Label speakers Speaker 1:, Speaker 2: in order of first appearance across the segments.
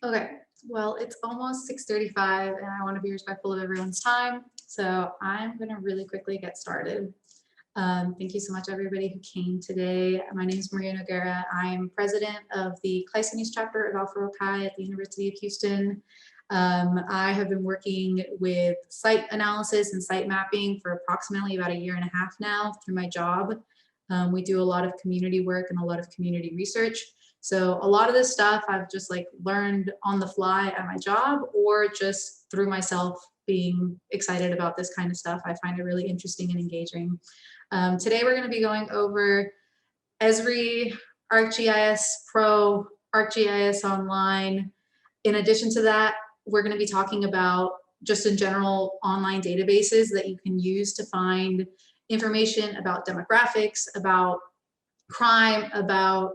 Speaker 1: Okay, well, it's almost 6:35 and I want to be respectful of everyone's time. So I'm going to really quickly get started. Thank you so much, everybody who came today. My name is Maria Noguera. I'm president of the Clisthenes chapter of Alpha Rho Chi at the University of Houston. I have been working with site analysis and site mapping for approximately about a year and a half now through my job. We do a lot of community work and a lot of community research. So a lot of this stuff I've just like learned on the fly at my job or just through myself being excited about this kind of stuff. I find it really interesting and engaging. Today we're going to be going over Esri, ArcGIS Pro, ArcGIS Online. In addition to that, we're going to be talking about just in general online databases that you can use to find information about demographics, about crime, about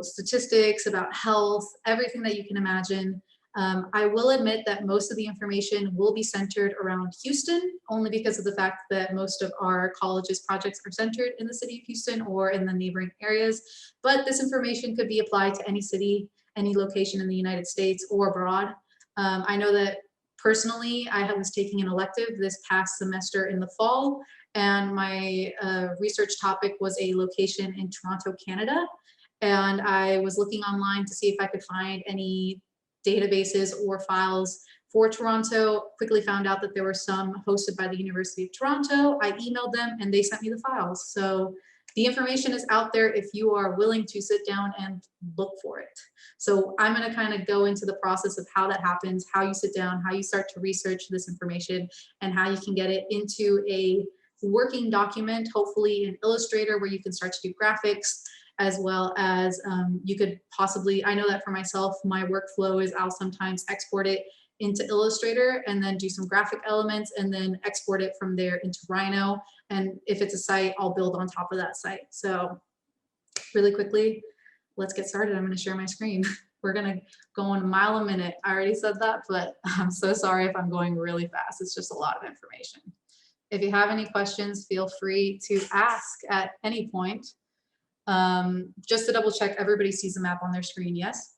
Speaker 1: statistics, about health, everything that you can imagine. I will admit that most of the information will be centered around Houston, only because of the fact that most of our college's projects are centered in the city of Houston or in the neighboring areas. But this information could be applied to any city, any location in the United States or abroad. I know that personally, I was taking an elective this past semester in the fall, and my research topic was a location in Toronto, Canada. And I was looking online to see if I could find any databases or files for Toronto. Quickly found out that there were some hosted by the University of Toronto. I emailed them and they sent me the files. So the information is out there if you are willing to sit down and look for it. So I'm going to kind of go into the process of how that happens, how you sit down, how you start to research this information, and how you can get it into a working document, hopefully in Illustrator, where you can start to do graphics, as well as you could possibly, I know that for myself, my workflow is I'll sometimes export it into Illustrator and then do some graphic elements and then export it from there into Rhino. And if it's a site, I'll build on top of that site. So really quickly, let's get started. I'm going to share my screen. We're going to go in a mile a minute. I already said that, but I'm so sorry if I'm going really fast. It's just a lot of information. If you have any questions, feel free to ask at any point. Just to double check, everybody sees the map on their screen, yes?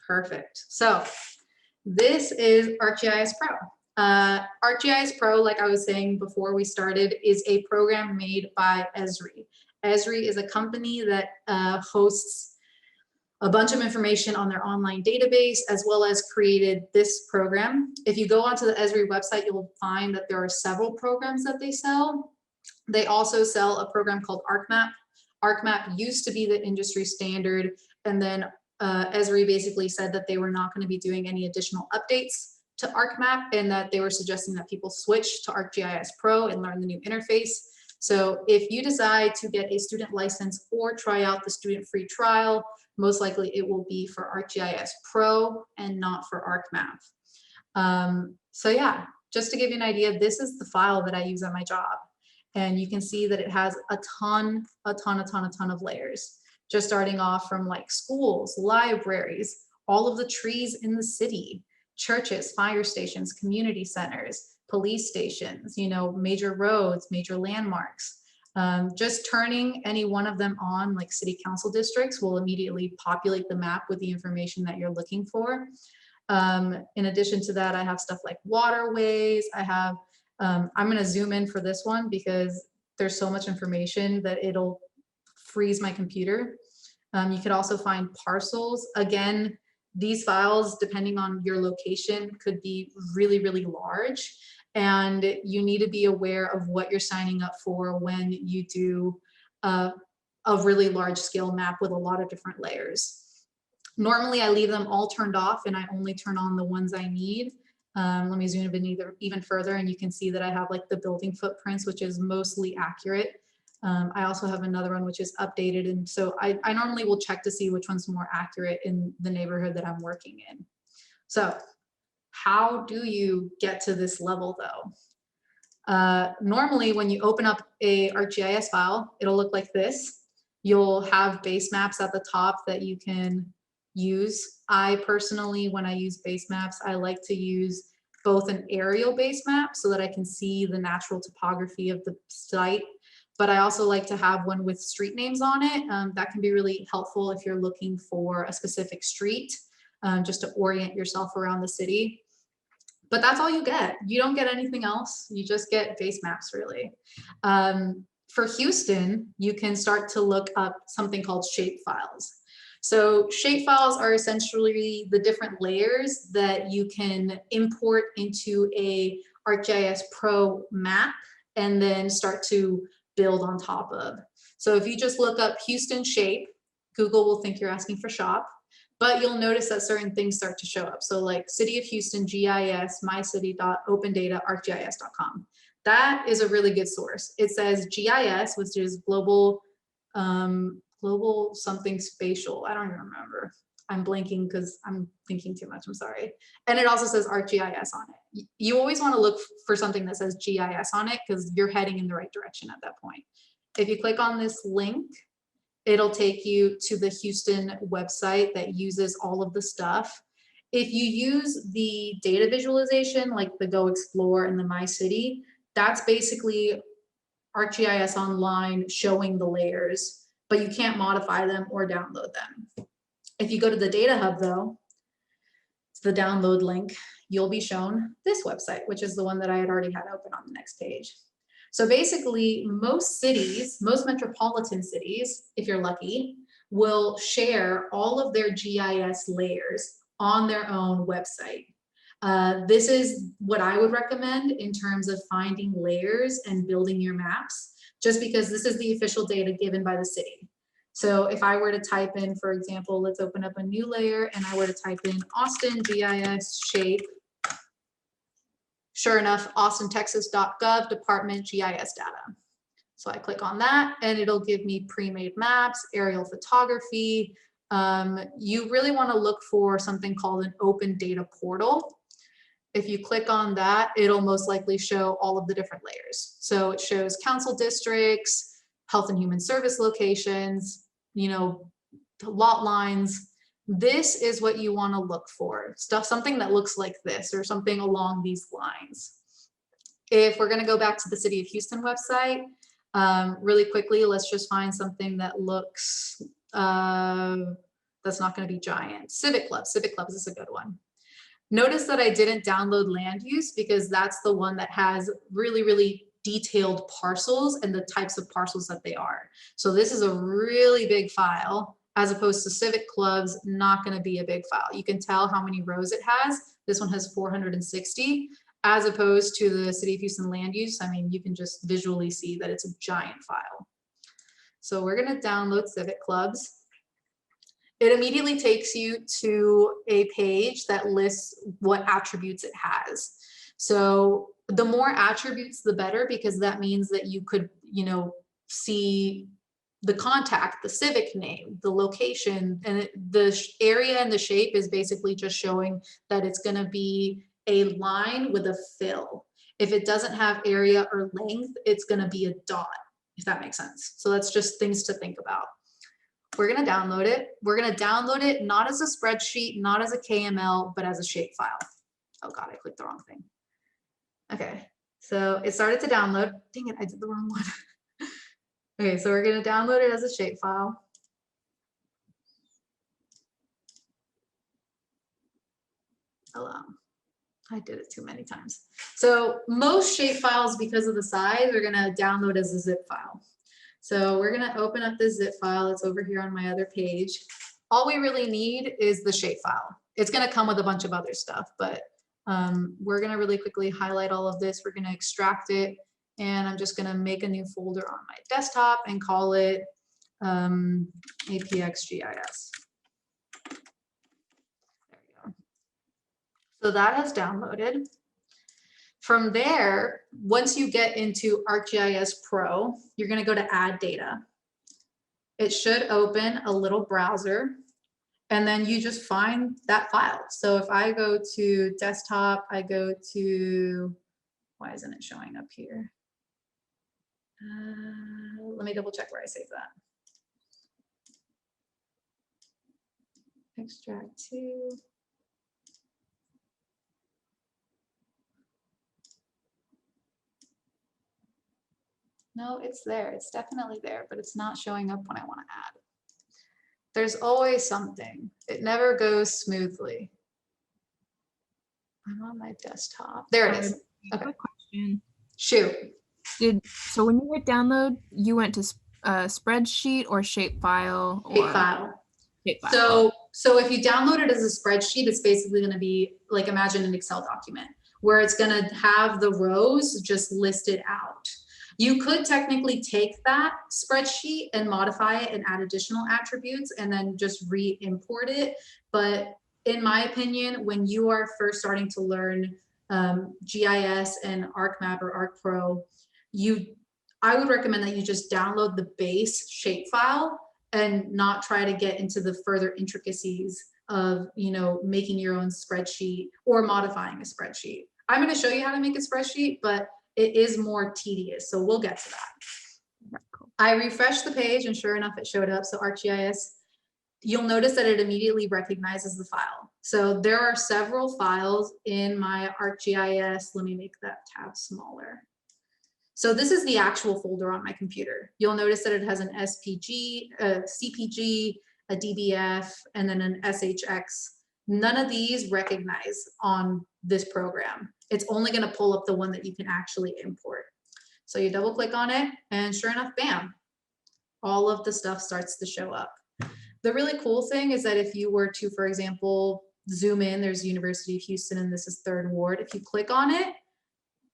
Speaker 1: Perfect. So this is ArcGIS Pro. ArcGIS Pro, like I was saying before we started, is a program made by Esri. Esri is a company that hosts a bunch of information on their online database, as well as created this program. If you go onto the Esri website, you'll find that there are several programs that they sell. They also sell a program called ArcMap. ArcMap used to be the industry standard, and then Esri basically said that they were not going to be doing any additional updates to ArcMap, and that they were suggesting that people switch to ArcGIS Pro and learn the new interface. So if you decide to get a student license or try out the student-free trial, most likely it will be for ArcGIS Pro and not for ArcMap. So yeah, just to give you an idea, this is the file that I use at my job. And you can see that it has a ton of layers, just starting off from like schools, libraries, all of the trees in the city, churches, fire stations, community centers, police stations, major roads, major landmarks. Just turning any one of them on, like city council districts, will immediately populate the map with the information that you're looking for. In addition to that, I have stuff like waterways. I have I'm going to zoom in for this one because there's so much information that it'll freeze my computer. You could also find parcels. Again, these files, depending on your location, could be really large, and you need to be aware of what you're signing up for when you do a really large scale map with a lot of different layers. Normally, I leave them all turned off and I only turn on the ones I need. Let me zoom in even further, and you can see that I have like the building footprints, which is mostly accurate. I also have another one which is updated, and so I normally will check to see which one's more accurate in the neighborhood that I'm working in. So how do you get to this level though? Normally when you open up a ArcGIS file, it'll look like this. You'll have base maps at the top that you can use. I personally, when I use base maps, I like to use both an aerial base map so that I can see the natural topography of the site, but I also like to have one with street names on it. That can be really helpful if you're looking for a specific street. just to orient yourself around the city. But that's all you get. You don't get anything else. You just get base maps, really. For Houston, you can start to look up something called shape files. So shape files are essentially the different layers that you can import into a ArcGIS Pro map and then start to build on top of. So if you just look up Houston shape, Google will think you're asking for shop, but you'll notice that certain things start to show up. So like City of Houston, GIS, mycity.opendata, arcgis.com. That is a really good source. It says GIS, which is global something spatial. I don't even remember. I'm blanking because I'm thinking too much. I'm sorry. And it also says ArcGIS on it. You always want to look for something that says GIS on it because you're heading in the right direction at that point. If you click on this link, it'll take you to the Houston website that uses all of the stuff. If you use the data visualization, like the Go Explore and the My City, that's basically ArcGIS Online showing the layers, but you can't modify them or download them. If you go to the Data Hub though, it's the download link, you'll be shown this website, which is the one that I had already had open on the next page. So basically most cities, most metropolitan cities, if you're lucky, will share all of their GIS layers on their own website. This is what I would recommend in terms of finding layers and building your maps, just because this is the official data given by the city. So if I were to type in, for example, let's open up a new layer and I were to type in Austin GIS shape, sure enough, austintexas.gov department GIS data. So I click on that and it'll give me pre-made maps, aerial photography. You really want to look for something called an open data portal. If you click on that, it'll most likely show all of the different layers. So it shows council districts, health and human service locations, you know, lot lines. This is what you want to look for, something that looks like this or something along these lines. If we're going to go back to the City of Houston website, really quickly, let's just find something that looks, that's not going to be giant. Civic Clubs is a good one. Notice that I didn't download land use because that's the one that has really, really detailed parcels and the types of parcels that they are. So this is a really big file as opposed to Civic Clubs, not going to be a big file. You can tell how many rows it has. This one has 460 as opposed to the City of Houston land use. I mean, you can just visually see that it's a giant file. So we're going to download Civic Clubs. It immediately takes you to a page that lists what attributes it has. So the more attributes, the better, because that means that you could, you know, see the contact, the civic name, the location, and the area and the shape is basically just showing that it's going to be a line with a fill. If it doesn't have area or length, it's going to be a dot, if that makes sense. So that's just things to think about. We're going to download it. We're going to download it not as a spreadsheet, not as a KML, but as a shapefile. Oh God, I clicked the wrong thing. Okay, so it started to download. Dang it, I did the wrong one. Okay, so we're going to download it as a shapefile. Allow. I did it too many times. So most shapefiles, because of the size, are going to download as a zip file. So we're going to open up this zip file. It's over here on my other page. All we really need is the shapefile. It's going to come with a bunch of other stuff, but we're going to really quickly highlight all of this. We're going to extract it, and I'm just going to make a new folder on my desktop and call it APX GIS. There we go. So that has downloaded. From there, once you get into ArcGIS Pro, you're going to go to Add Data. It should open a little browser, and then you just find that file. So if I go to desktop, I go to, why isn't it showing up here? Let me double check where I saved that. Extract to. No, it's there. It's definitely there, but it's not showing up when I want to add. There's always something. It never goes smoothly. I'm on my desktop. There it is. Okay.
Speaker 2: Quick question.
Speaker 1: Shoot.
Speaker 2: So when you hit download, you went to spreadsheet or shapefile or
Speaker 1: Shapefile.
Speaker 2: Shapefile.
Speaker 1: So if you download it as a spreadsheet, it's basically going to be like, imagine an Excel document where it's going to have the rows just listed out. You could technically take that spreadsheet and modify it and add additional attributes and then just re-import it. But in my opinion, when you are first starting to learn GIS and ArcMap or Arc Pro, I would recommend that you just download the base shapefile and not try to get into the further intricacies of, you know, making your own spreadsheet or modifying a spreadsheet. I'm going to show you how to make a spreadsheet, but it is more tedious. So we'll get to that.
Speaker 2: Cool.
Speaker 1: I refreshed the page and sure enough, it showed up. So ArcGIS, you'll notice that it immediately recognizes the file. So there are several files in my ArcGIS. Let me make that tab smaller. So this is the actual folder on my computer. You'll notice that it has an SPG, a CPG, a DBF, and then an SHX. None of these recognize on this program. It's only going to pull up the one that you can actually import. So you double click on it and sure enough, bam, all of the stuff starts to show up. The really cool thing is that if you were to, for example, zoom in, there's University of Houston and this is 3rd Ward. If you click on it,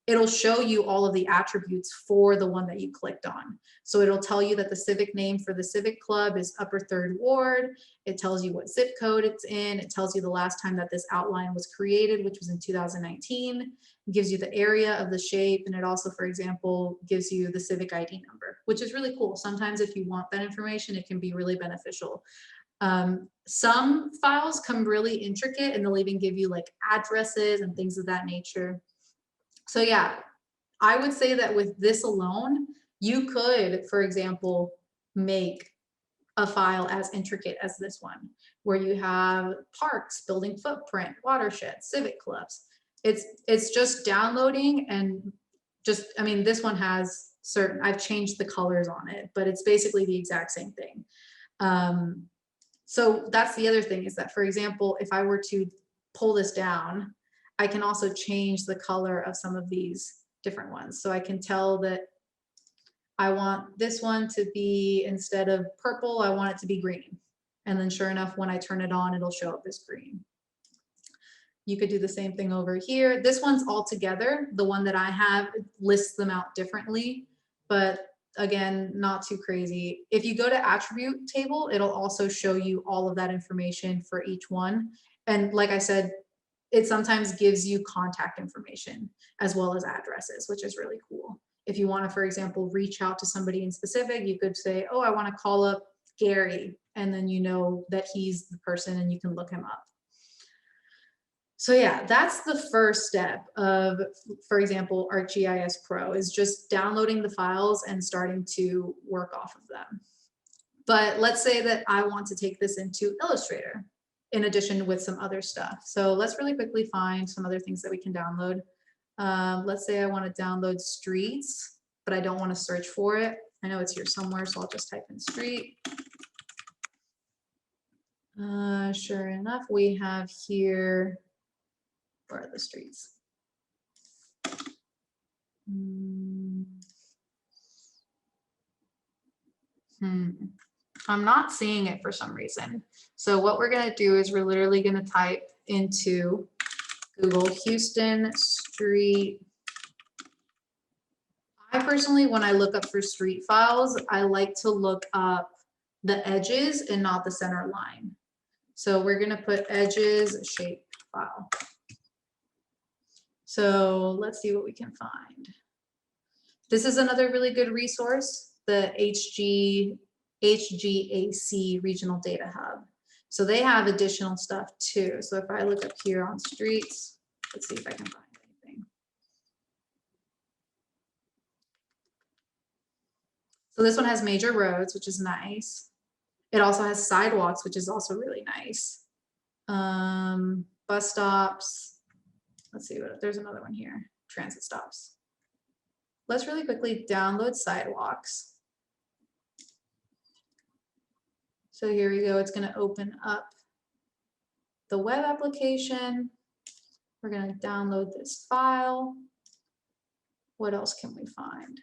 Speaker 1: it'll show you all of the attributes for the one that you clicked on. So it'll tell you that the civic name for the civic club is Upper 3rd Ward. It tells you what zip code it's in. It tells you the last time that this outline was created, which was in 2019. It gives you the area of the shape. And it also, for example, gives you the civic ID number, which is really cool. Sometimes if you want that information, it can be really beneficial. Some files come really intricate and they'll even give you like addresses and things of that nature. So yeah, I would say that with this alone, you could, for example, make a file as intricate as this one, where you have parks, building footprint, watersheds, civic clubs. It's just downloading and just, I mean, this one has certain, I've changed the colors on it, but it's basically the exact same thing. So that's the other thing is that, for example, if I were to pull this down, I can also change the color of some of these different ones. So I can tell that I want this one to be, instead of purple, I want it to be green. And then sure enough, when I turn it on, it'll show up as green. You could do the same thing over here. This one's all together. The one that I have lists them out differently, but again, not too crazy. If you go to attribute table, it'll also show you all of that information for each one. And like I said, it sometimes gives you contact information as well as addresses, which is really cool. If you want to, for example, reach out to somebody in specific, you could say, oh, I want to call up Gary. And then you know that he's the person and you can look him up. So yeah, that's the first step of, for example, ArcGIS Pro is just downloading the files and starting to work off of them. But let's say that I want to take this into Illustrator in addition with some other stuff. So let's really quickly find some other things that we can download. Let's say I want to download streets, but I don't want to search for it. I know it's here somewhere, so I'll just type in street. Sure enough, we have here, where are the streets? I'm not seeing it for some reason. So what we're going to do is we're literally going to type into Google Houston street. I personally, when I look up for street files, I like to look up the edges and not the center line. So we're going to put edges shape file. So let's see what we can find. This is another really good resource, the HGAC Regional Data Hub. So they have additional stuff too. So if I look up here on streets, let's see if I can find anything. So this one has major roads, which is nice. It also has sidewalks, which is also really nice. Bus stops. Let's see what, there's another one here, transit stops. Let's really quickly download sidewalks. So here we go. It's going to open up the web application. We're going to download this file. What else can we find?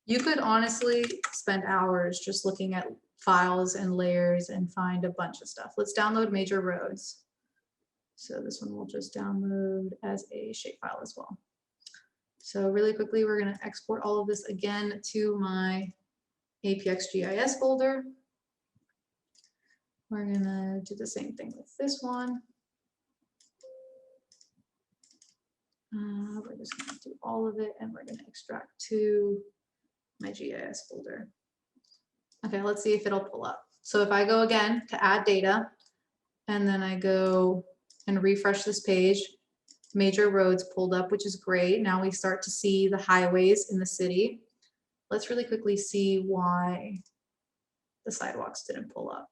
Speaker 1: You could honestly spend hours just looking at files and layers and find a bunch of stuff. Let's download major roads. So this one will just download as a shapefile as well. So really quickly, we're going to export all of this again to my Arcgis GIS folder. We're going to do the same thing with this one. We're just going to do all of it, and we're going to extract to my GIS folder. Okay, let's see if it'll pull up. So if I go again to add data, and then I go and refresh this page, major roads pulled up, which is great. Now we start to see the highways in the city. Let's really quickly see why the sidewalks didn't pull up.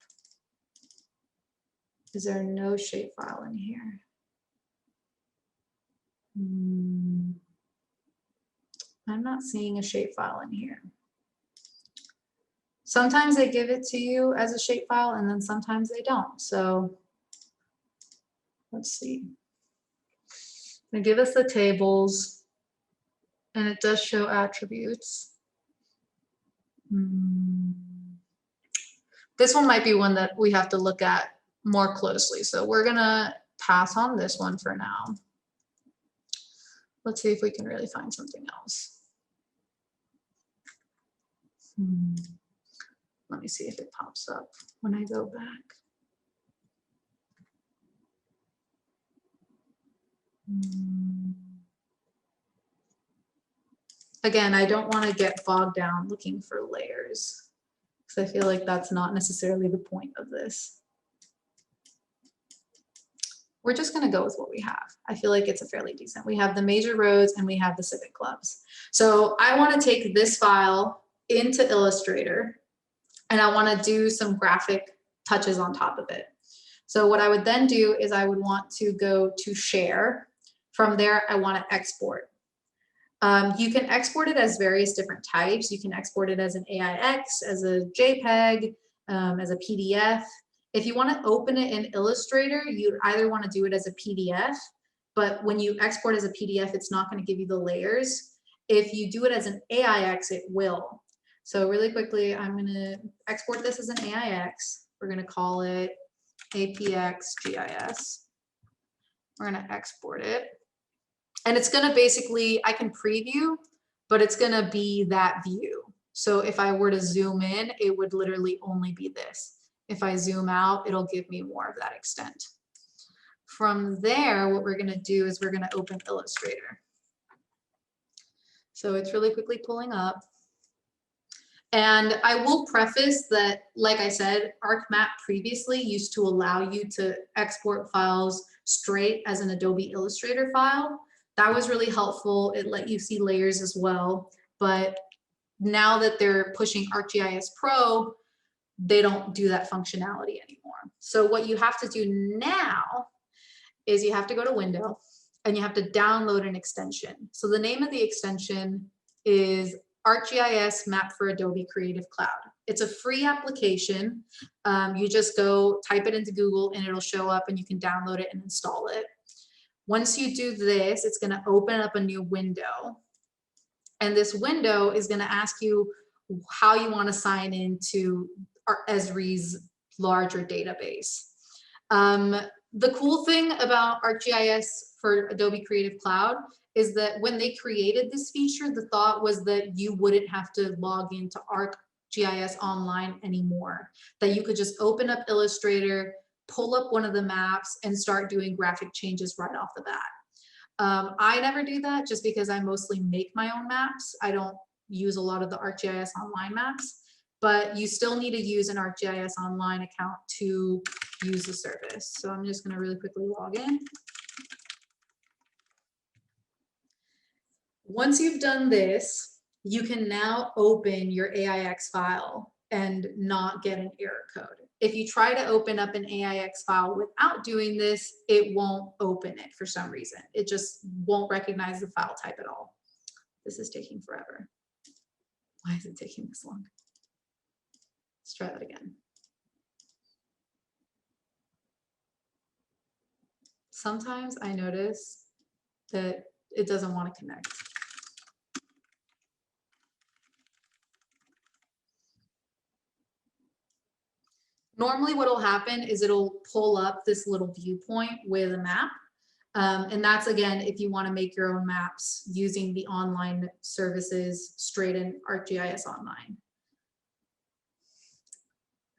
Speaker 1: Is there no shapefile in here? I'm not seeing a shapefile in here. Sometimes they give it to you as a shapefile, and then sometimes they don't. So let's see. They give us the tables, and it does show attributes. This one might be one that we have to look at more closely. So we're gonna pass on this one for now. Let's see if we can really find something else. Let me see if it pops up when I go back. Again, I don't want to get bogged down looking for layers, because I feel like that's not necessarily the point of this. We're just going to go with what we have. I feel like it's a fairly decent. We have the major roads and we have the civic clubs. So I want to take this file into Illustrator, and I want to do some graphic touches on top of it. So what I would then do is I would want to go to share. From there, I want to export. You can export it as various different types. You can export it as an AIX, as a JPEG, as a PDF. If you want to open it in Illustrator, you either want to do it as a PDF, but when you export as a PDF, it's not going to give you the layers. If you do it as an AIX, it will. So really quickly, I'm going to export this as an AIX. We're going to call it Arcgis GIS. We're going to export it. And it's going to basically, I can preview, but it's going to be that view. So if I were to zoom in, it would literally only be this. If I zoom out, it'll give me more of that extent. From there, what we're going to do is we're going to open Illustrator. So it's really quickly pulling up. And I will preface that, like I said, ArcMap previously used to allow you to export files straight as an Adobe Illustrator file. That was really helpful. It let you see layers as well. But now that they're pushing ArcGIS Pro, they don't do that functionality anymore. So what you have to do now is you have to go to Window and you have to download an extension. So the name of the extension is ArcGIS Map for Adobe Creative Cloud. It's a free application. You just go type it into Google and it'll show up and you can download it and install it. Once you do this, it's going to open up a new window. And this window is going to ask you how you want to sign into Esri's larger database. The cool thing about ArcGIS for Adobe Creative Cloud is that when they created this feature, the thought was that you wouldn't have to log into ArcGIS Online anymore, that you could just open up Illustrator, pull up one of the maps, and start doing graphic changes right off the bat. I never do that just because I mostly make my own maps. I don't use a lot of the ArcGIS Online maps, but you still need to use an ArcGIS Online account to use the service. So I'm just going to really quickly log in. Once you've done this, you can now open your AIX file and not get an error code. If you try to open up an AIX file without doing this, it won't open it for some reason. It just won't recognize the file type at all. This is taking forever. Why is it taking this long? Let's try that again. Sometimes I notice that it doesn't want to connect. Normally what will happen is it'll pull up this little viewpoint with a map. And that's, again, if you want to make your own maps using the online services straight in ArcGIS Online.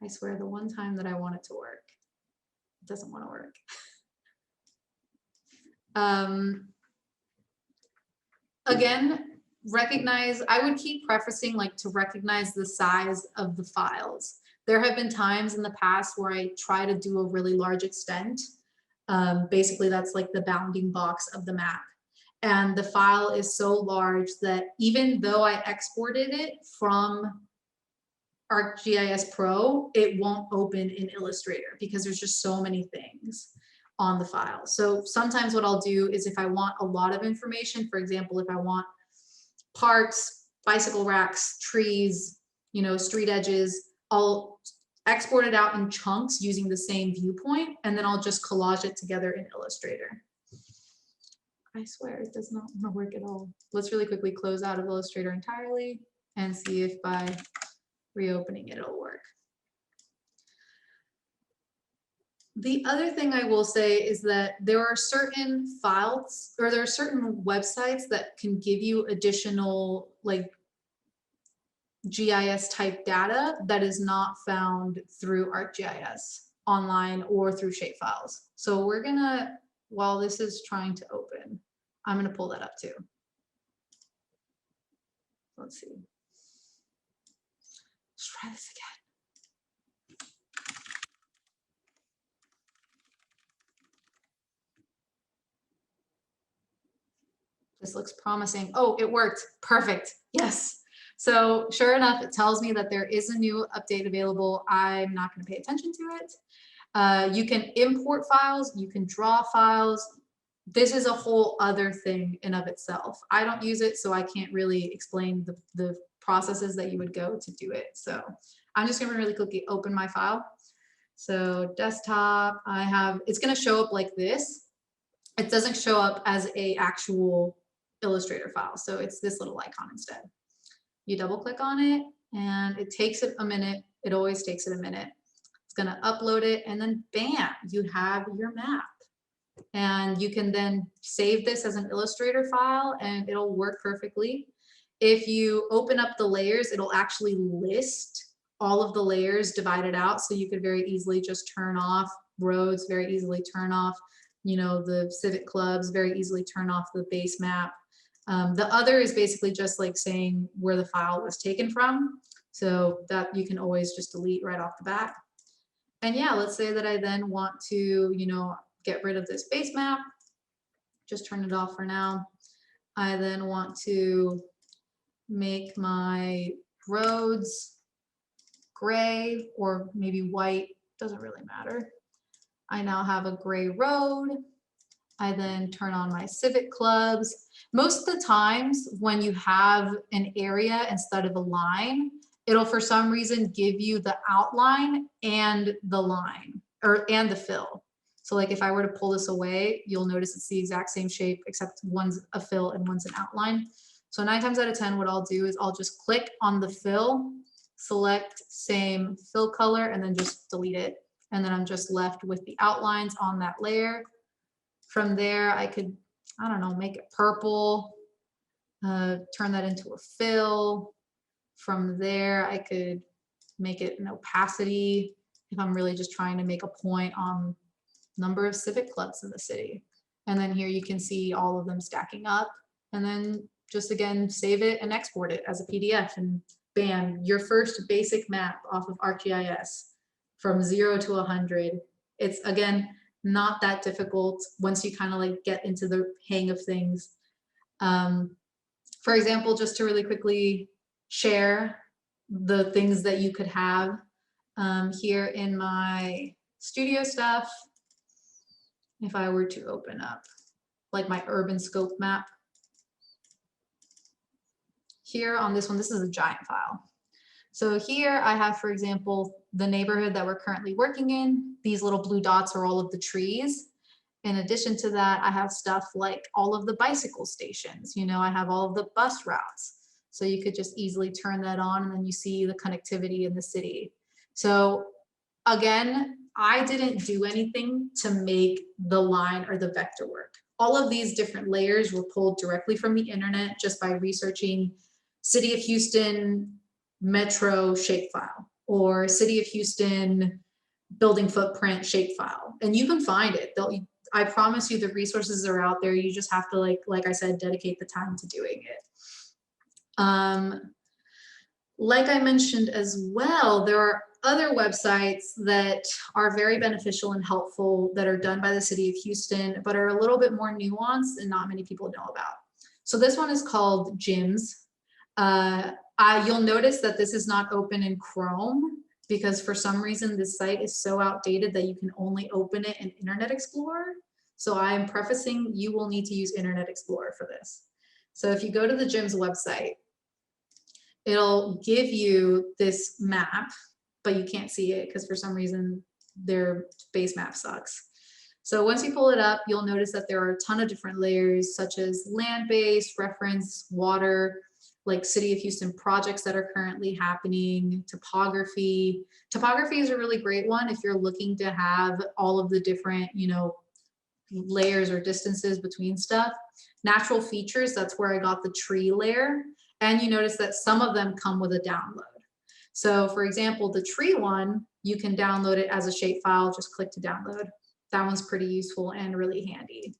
Speaker 1: I swear the one time that I want it to work, it doesn't want to work. Again, I would keep prefacing like to recognize the size of the files. There have been times in the past where I try to do a really large extent. Basically, that's like the bounding box of the map. And the file is so large that even though I exported it from ArcGIS Pro, it won't open in Illustrator because there's just so many things on the file. So sometimes what I'll do is if I want a lot of information, for example, if I want parks, bicycle racks, trees, you know, street edges, I'll export it out in chunks using the same viewpoint, and then I'll just collage it together in Illustrator. I swear it does not want to work at all. Let's really quickly close out of Illustrator entirely and see if by reopening it, it'll work. The other thing I will say is that there are certain files or there are certain websites that can give you additional like GIS type data that is not found through ArcGIS online or through shapefiles. So we're gonna, while this is trying to open, I'm gonna pull that up too. Let's see. Let's try this again. This looks promising. Oh, it worked. Perfect. Yes. So sure enough, it tells me that there is a new update available. I'm not going to pay attention to it. You can import files. You can draw files. This is a whole other thing in of itself. I don't use it, so I can't really explain the processes that you would go to do it. So I'm just going to really quickly open my file. So desktop, it's going to show up like this. It doesn't show up as a actual Illustrator file. So it's this little icon instead. You double click on it and it takes it a minute. It always takes it a minute. It's going to upload it and then bam, you have your map. And you can then save this as an Illustrator file and it'll work perfectly. If you open up the layers, it'll actually list all of the layers divided out. So you could very easily just turn off roads, very easily turn off, you know, the civic clubs, very easily turn off the base map. The other is basically just like saying where the file was taken from. So that you can always just delete right off the bat. And yeah, let's say that I then want to, you know, get rid of this base map, just turn it off for now. I then want to make my roads gray or maybe white, doesn't really matter. I now have a gray road. I then turn on my civic clubs. Most of the times when you have an area instead of a line, it'll for some reason give you the outline and the line and the fill. So like if I were to pull this away, you'll notice it's the exact same shape except one's a fill and one's an outline. So 9 times out of 10, what I'll do is I'll just click on the fill, select same fill color, and then just delete it. And then I'm just left with the outlines on that layer. From there, I could, I don't know, make it purple, turn that into a fill. From there, I could make it an opacity if I'm really just trying to make a point on number of civic clubs in the city. And then here you can see all of them stacking up. And then just again, save it and export it as a PDF. And bam, your first basic map off of ArcGIS from 0 to 100. It's again, not that difficult once you kind of like get into the hang of things. For example, just to really quickly share the things that you could have here in my studio stuff. If I were to open up like my urban scope map here on this one, this is a giant file. So here I have, for example, the neighborhood that we're currently working in. These little blue dots are all of the trees. In addition to that, I have stuff like all of the bicycle stations. You know, I have all of the bus routes. So you could just easily turn that on and then you see the connectivity in the city. So again, I didn't do anything to make the line or the vector work. All of these different layers were pulled directly from the internet just by researching City of Houston metro shapefile or City of Houston building footprint shapefile. And you can find it. I promise you the resources are out there. You just have to, like I said, dedicate the time to doing it. Like I mentioned as well, there are other websites that are very beneficial and helpful that are done by the City of Houston, but are a little bit more nuanced and not many people know about. So this one is called GIMS. You'll notice that this is not open in Chrome because for some reason this site is so outdated that you can only open it in Internet Explorer. So I am prefacing you will need to use Internet Explorer for this. So if you go to the GIMS website, it'll give you this map, but you can't see it because for some reason their base map sucks. So once you pull it up, you'll notice that there are a ton of different layers such as land-based, reference, water, like City of Houston projects that are currently happening, topography. Topography is a really great one if you're looking to have all of the different, you know, layers or distances between stuff. Natural features, that's where I got the tree layer. And you notice that some of them come with a download. So for example, the tree one, you can download it as a shapefile, just click to download. That one's pretty useful and really handy.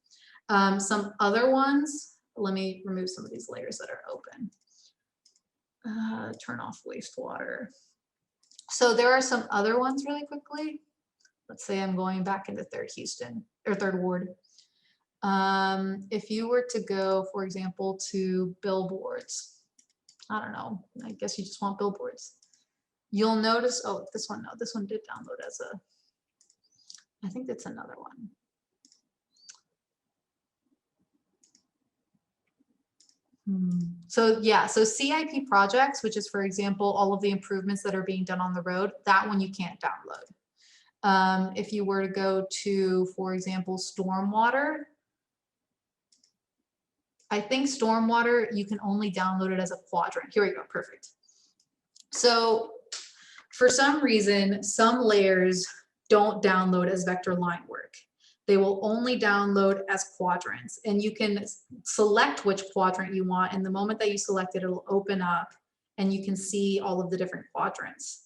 Speaker 1: Some other ones, let me remove some of these layers that are open. Turn off wastewater. So there are some other ones really quickly. Let's say I'm going back into 3rd Houston or 3rd Ward. If you were to go, for example, to billboards, I don't know, I guess you just want billboards. You'll notice, oh, this one, no, this one did download as a, I think that's another one. So yeah, so CIP projects, which is, for example, all of the improvements that are being done on the road, that one you can't download. If you were to go to, for example, stormwater, I think stormwater, you can only download it as a quadrant. Here we go, perfect. So for some reason, some layers don't download as vector line work. They will only download as quadrants, and you can select which quadrant you want. And the moment that you select it, it'll open up and you can see all of the different quadrants.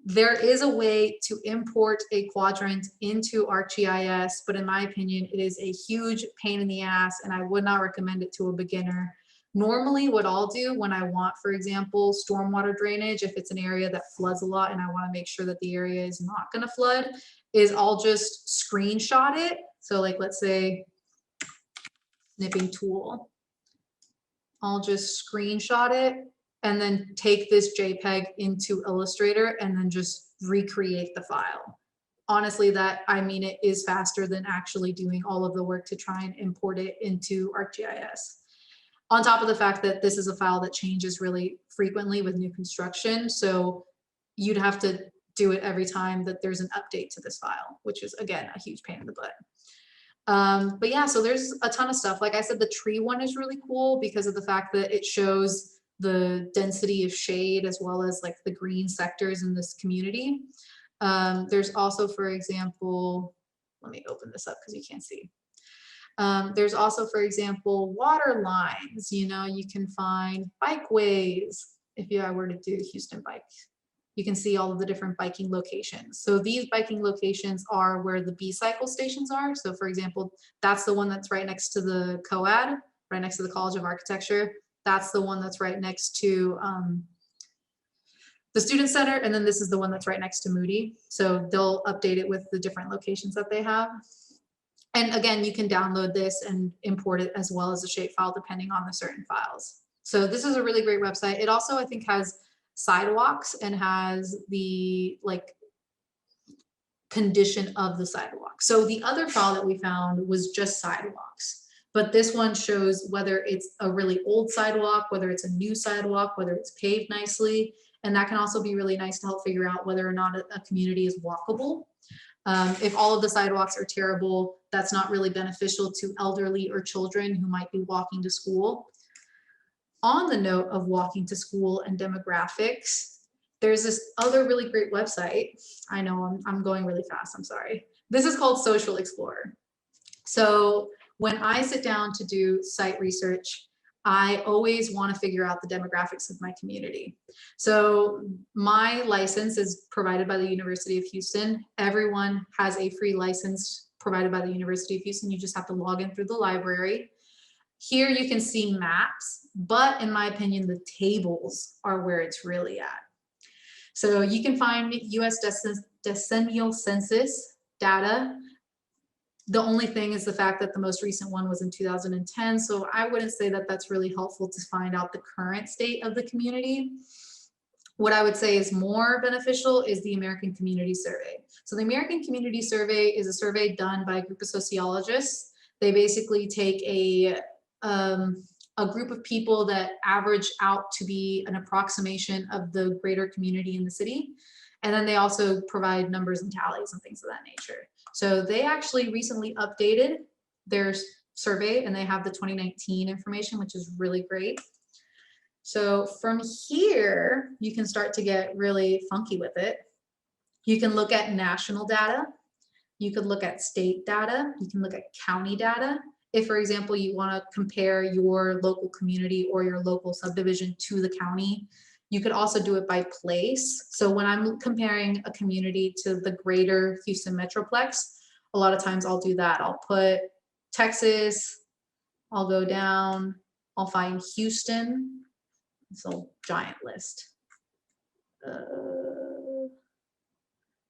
Speaker 1: There is a way to import a quadrant into ArcGIS, but in my opinion, it is a huge pain in the ass and I would not recommend it to a beginner. Normally what I'll do when I want, for example, stormwater drainage, if it's an area that floods a lot and I want to make sure that the area is not going to flood, is I'll just screenshot it. So like, let's say snipping tool, I'll just screenshot it and then take this JPEG into Illustrator and then just recreate the file. Honestly, that, I mean, it is faster than actually doing all of the work to try and import it into ArcGIS. On top of the fact that this is a file that changes really frequently with new construction. So you'd have to do it every time that there's an update to this file, which is, again, a huge pain in the butt. But yeah, so there's a ton of stuff. Like I said, the tree one is really cool because of the fact that it shows the density of shade as well as like the green sectors in this community. There's also, for example, let me open this up because you can't see. There's also, for example, water lines. You know, you can find bikeways. If I were to do Houston bike, you can see all of the different biking locations. So these biking locations are where the B-cycle stations are. So for example, that's the one that's right next to the COAD, right next to the College of Architecture. That's the one that's right next to the Student Center. And then this is the one that's right next to Moody. So they'll update it with the different locations that they have. And again, you can download this and import it as well as a shapefile depending on the certain files. So this is a really great website. It also, I think, has sidewalks and has the like condition of the sidewalk. So the other file that we found was just sidewalks, but this one shows whether it's a really old sidewalk, whether it's a new sidewalk, whether it's paved nicely. And that can also be really nice to help figure out whether or not a community is walkable. If all of the sidewalks are terrible, that's not really beneficial to elderly or children who might be walking to school. On the note of walking to school and demographics, there's this other really great website. I know I'm going really fast, I'm sorry. This is called Social Explorer. So when I sit down to do site research, I always want to figure out the demographics of my community. So my license is provided by the University of Houston. Everyone has a free license provided by the University of Houston. You just have to log in through the library. Here you can see maps, but in my opinion, the tables are where it's really at. So you can find US decennial census data. The only thing is the fact that the most recent one was in 2010. So I wouldn't say that that's really helpful to find out the current state of the community. What I would say is more beneficial is the American Community Survey. So the American Community Survey is a survey done by a group of sociologists. They basically take a group of people that average out to be an approximation of the greater community in the city. And then they also provide numbers and tallies and things of that nature. So they actually recently updated their survey and they have the 2019 information, which is really great. So from here, you can start to get really funky with it. You can look at national data. You could look at state data. You can look at county data. If, for example, you want to compare your local community or your local subdivision to the county, you could also do it by place. So when I'm comparing a community to the greater Houston Metroplex, a lot of times I'll do that. I'll put Texas, I'll go down, I'll find Houston. It's a giant list.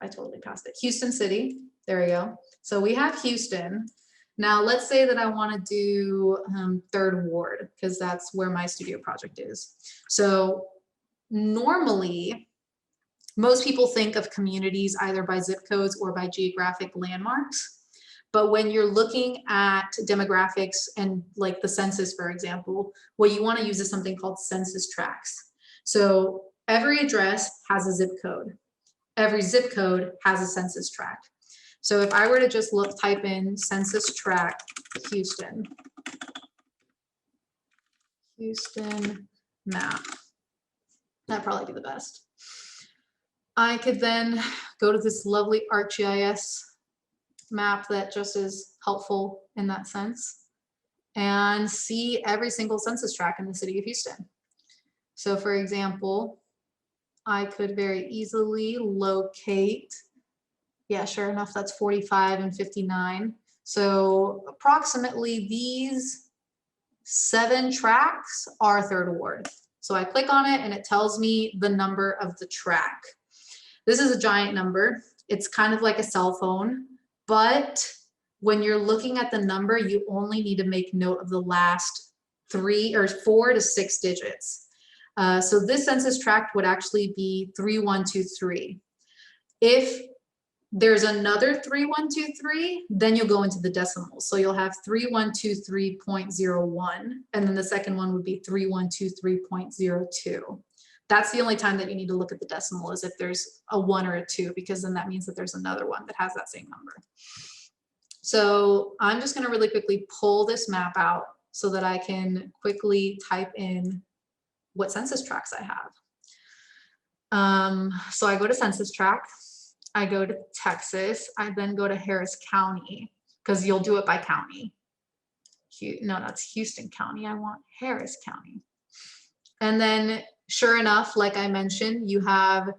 Speaker 1: I totally passed it. Houston City, there we go. So we have Houston. Now let's say that I want to do 3rd Ward because that's where my studio project is. So normally, most people think of communities either by zip codes or by geographic landmarks. But when you're looking at demographics and like the census, for example, what you want to use is something called census tracts. So every address has a zip code. Every zip code has a census tract. So if I were to just type in census tract Houston map, that'd probably be the best. I could then go to this lovely Arc GIS map that just is helpful in that sense and see every single census tract in the city of Houston. So for example, I could very easily locate, yeah, sure enough, that's 45 and 59. So approximately these 7 tracts are 3rd Ward. So I click on it and it tells me the number of the tract. This is a giant number. It's kind of like a cell phone, but when you're looking at the number, you only need to make note of the last 3 or 4 to 6 digits. So this census tract would actually be 3123. If there's another 3123, then you'll go into the decimals. So you'll have 3123.01, and then the second one would be 3123.02. That's the only time that you need to look at the decimal is if there's a 1 or a 2, because then that means that there's another one that has that same number. So I'm just going to really quickly pull this map out so that I can quickly type in what census tracts I have. So I go to census tract. I go to Texas. I then go to Harris County because you'll do it by county. No, that's Houston County. I want Harris County. And then sure enough, like I mentioned, you have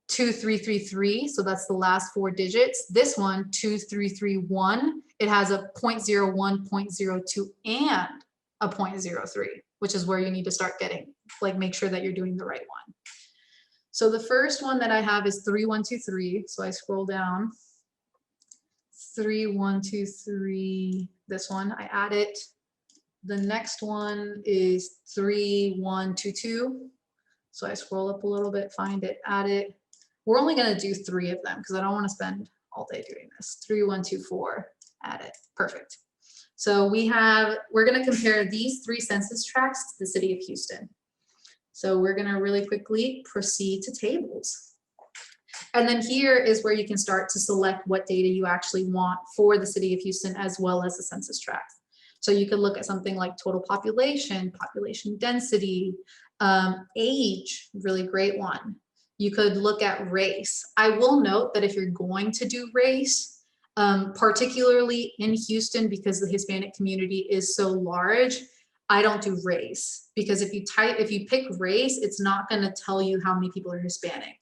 Speaker 1: 2333. So that's the last 4 digits. This one, 2331, it has a 0.01, 0.02, and a 0.03, which is where you need to start getting, like, make sure that you're doing the right one. So the first one that I have is 3123. So I scroll down. 3123, this one, I add it. The next one is 3122. So I scroll up a little bit, find it, add it. We're only going to do 3 of them because I don't want to spend all day doing this. 3124, add it. Perfect. So we're going to compare these 3 census tracts to the city of Houston. So we're gonna really quickly proceed to tables. And then here is where you can start to select what data you actually want for the city of Houston as well as the census tract. So you could look at something like total population, population density, age, really great one. You could look at race. I will note that if you're going to do race, particularly in Houston, because the Hispanic community is so large, I don't do race, because if you pick race, it's not going to tell you how many people are Hispanic.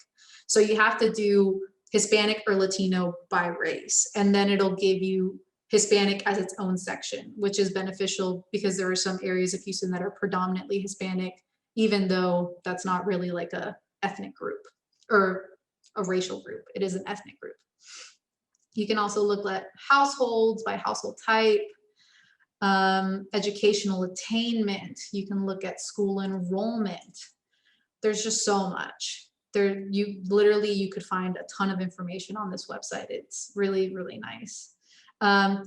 Speaker 1: So you have to do Hispanic or Latino by race, and then it'll give you Hispanic as its own section, which is beneficial because there are some areas of Houston that are predominantly Hispanic, even though that's not really like a ethnic group or a racial group. It is an ethnic group. You can also look at households by household type, educational attainment. You can look at school enrollment. There's just so much. You could find a ton of information on this website. It's really, really nice.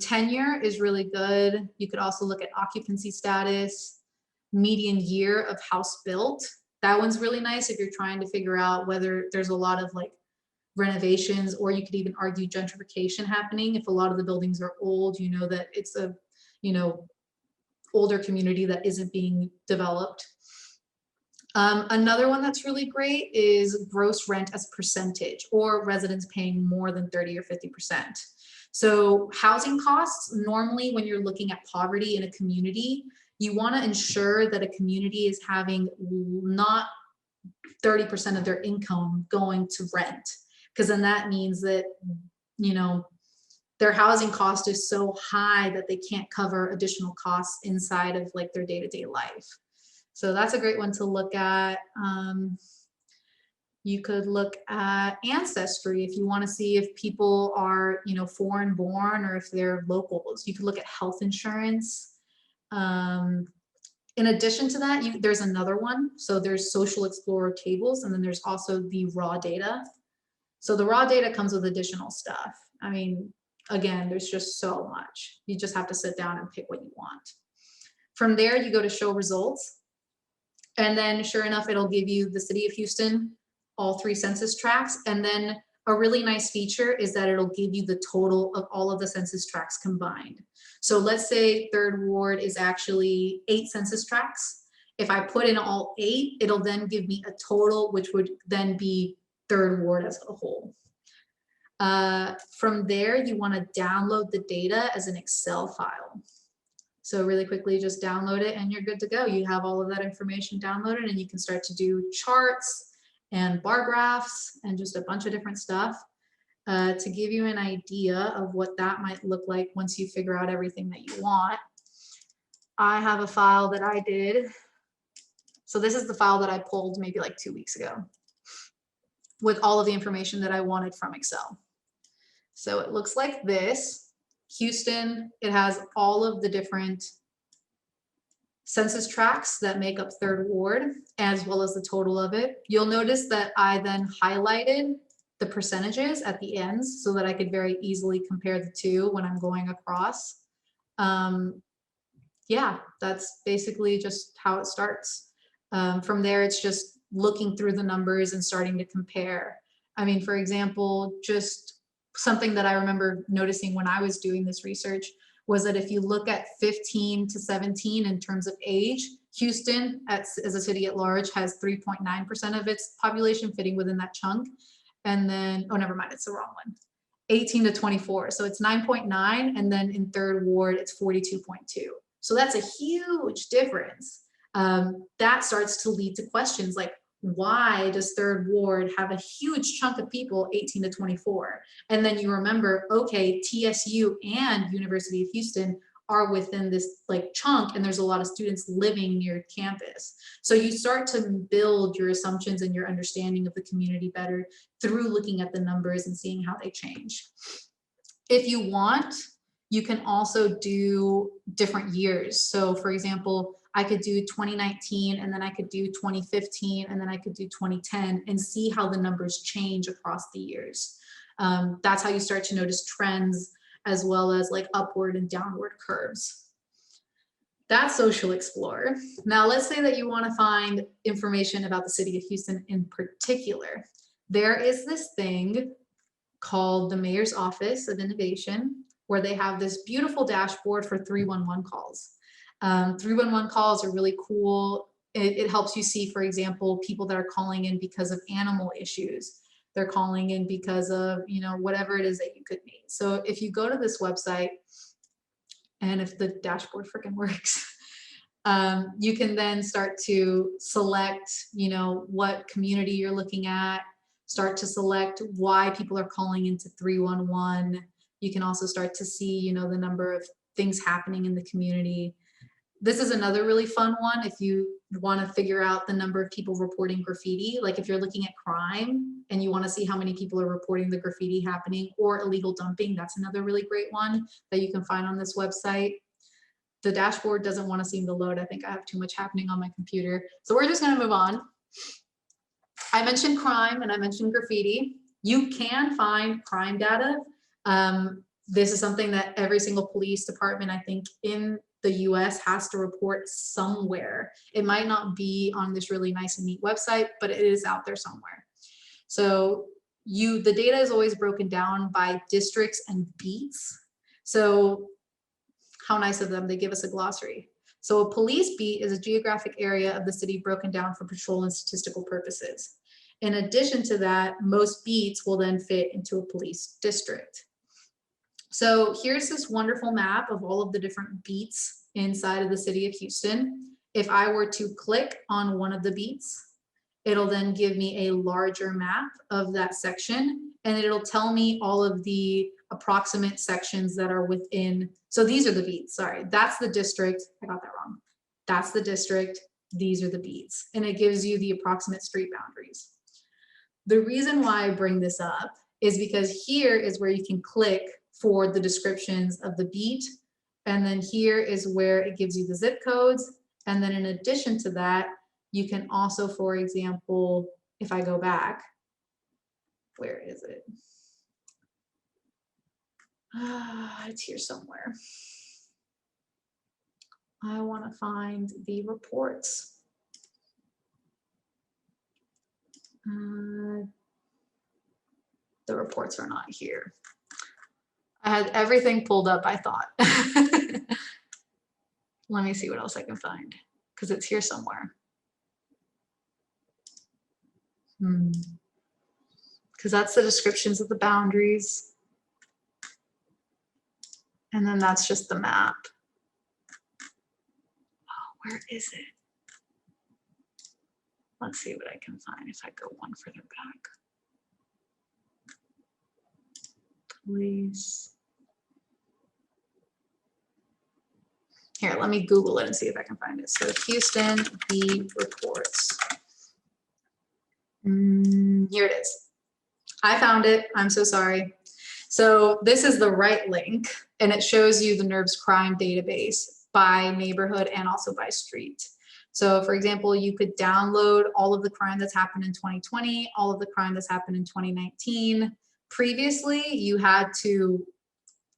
Speaker 1: Tenure is really good. You could also look at occupancy status, median year of house built. That one's really nice if you're trying to figure out whether there's a lot of like renovations, or you could even argue gentrification happening. If a lot of the buildings are old, you know that it's a, older community that isn't being developed. Another one that's really great is gross rent as a percentage, or residents paying more than 30 or 50%. So housing costs, normally when you're looking at poverty in a community, you want to ensure that a community is having not 30% of their income going to rent, because then that means that, their housing cost is so high that they can't cover additional costs inside of like their day-to-day life. So that's a great one to look at. You could look at ancestry if you want to see if people are, foreign born or if they're locals. You could look at health insurance. In addition to that, there's another one. So there's Social Explorer tables, and then there's also the raw data. So the raw data comes with additional stuff. I mean, again, there's just so much. You just have to sit down and pick what you want. From there, you go to show results. And then sure enough, it'll give you the city of Houston, all 3 census tracts. And then a really nice feature is that it'll give you the total of all of the census tracts combined. So let's say 3rd Ward is actually 8 census tracts. If I put in all 8, it'll then give me a total, which would then be 3rd Ward as a whole. From there, you want to download the data as an Excel file. So really quickly, just download it and you're good to go. You have all of that information downloaded, and you can start to do charts and bar graphs and just a bunch of different stuff to give you an idea of what that might look like once you figure out everything that you want. I have a file that I did. So this is the file that I pulled maybe like 2 weeks ago with all of the information that I wanted from Excel. So it looks like this. Houston, it has all of the different census tracts that make up 3rd Ward, as well as the total of it. You'll notice that I then highlighted the percentages at the ends so that I could very easily compare the two when I'm going across. Yeah, that's basically just how it starts. From there, it's just looking through the numbers and starting to compare. I mean, for example, just something that I remember noticing when I was doing this research was that if you look at 15 to 17 in terms of age, Houston as a city at large has 3.9% of its population fitting within that chunk. And then, oh, never mind, it's the wrong one. 18 to 24, so it's 9.9, and then in 3rd Ward, it's 42.2. So that's a huge difference. That starts to lead to questions like, why does 3rd Ward have a huge chunk of people 18 to 24? And then you remember, okay, TSU and University of Houston are within this like chunk, and there's a lot of students living near campus. So you start to build your assumptions and your understanding of the community better through looking at the numbers and seeing how they change. If you want, you can also do different years. So for example, I could do 2019, and then I could do 2015, and then I could do 2010 and see how the numbers change across the years. That's how you start to notice trends, as well as like upward and downward curves. That's Social Explorer. Now, let's say that you want to find information about the city of Houston in particular. There is this thing called the Mayor's Office of Innovation, where they have this beautiful dashboard for 311 calls. 311 calls are really cool. It helps you see, for example, people that are calling in because of animal issues. They're calling in because of, you know, whatever it is that you could need. So if you go to this website, and if the dashboard freaking works, you can then start to select, you know, what community you're looking at, start to select why people are calling into 311. You can also start to see, you know, the number of things happening in the community. This is another really fun one if you want to figure out the number of people reporting graffiti. Like if you're looking at crime and you want to see how many people are reporting the graffiti happening, or illegal dumping, that's another really great one that you can find on this website. The dashboard doesn't want to seem to load. I think I have too much happening on my computer. So we're just going to move on. I mentioned crime and I mentioned graffiti. You can find crime data. This is something that every single police department, I think, in the US has to report somewhere. It might not be on this really nice and neat website, but it is out there somewhere. So the data is always broken down by districts and beats. So how nice of them, they give us a glossary. So a police beat is a geographic area of the city broken down for patrol and statistical purposes. In addition to that, most beats will then fit into a police district. So here's this wonderful map of all of the different beats inside of the city of Houston. If I were to click on one of the beats, it'll then give me a larger map of that section, and it'll tell me all of the approximate sections that are within. So these are the beats, sorry, that's the district. I got that wrong. That's the district, these are the beats, and it gives you the approximate street boundaries. The reason why I bring this up is because here is where you can click for the descriptions of the beat. And then here is where it gives you the zip codes. And then in addition to that, you can also, for example, if I go back, where is it? It's here somewhere. I want to find the reports. The reports are not here. I had everything pulled up, I thought. Let me see what else I can find, because it's here somewhere. Because that's the descriptions of the boundaries. And then that's just the map. Oh, where is it? Let's see what I can find if I go one further back. Police. Here, let me Google it and see if I can find it. So Houston beat reports. Here it is. I found it. I'm so sorry. So this is the right link, and it shows you the NERB's crime database by neighborhood and also by street. So for example, you could download all of the crime that's happened in 2020, all of the crime that's happened in 2019. Previously, you had to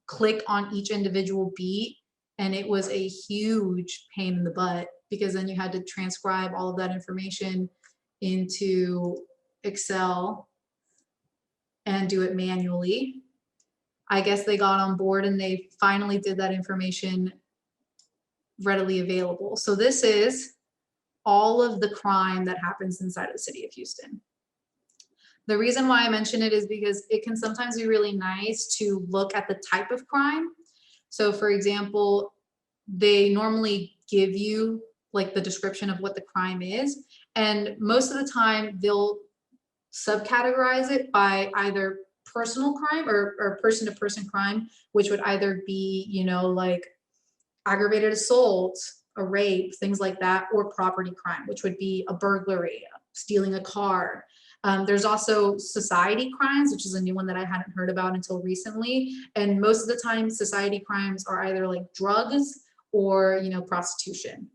Speaker 1: click on each individual beat, and it was a huge pain in the butt, because then you had to transcribe all of that information into Excel and do it manually. I guess they got on board and they finally did that information readily available. So this is all of the crime that happens inside of the city of Houston. The reason why I mention it is because it can sometimes be really nice to look at the type of crime. So for example, they normally give you like the description of what the crime is, and most of the time they'll subcategorize it by either personal crime or person-to-person crime, which would either be, you know, like aggravated assault, a rape, things like that, or property crime, which would be a burglary, stealing a car. There's also society crimes, which is a new one that I hadn't heard about until recently. And most of the time, society crimes are either like drugs or, you know, prostitution.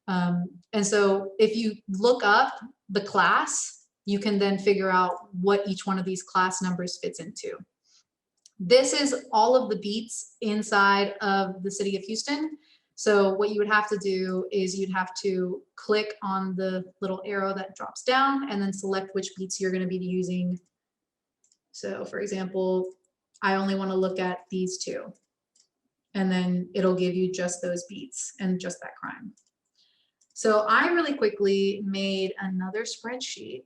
Speaker 1: And so if you look up the class, you can then figure out what each one of these class numbers fits into. This is all of the beats inside of the city of Houston. So what you would have to do is you'd have to click on the little arrow that drops down and then select which beats you're going to be using. So for example, I only want to look at these two, and then it'll give you just those beats and just that crime. So I really quickly made another spreadsheet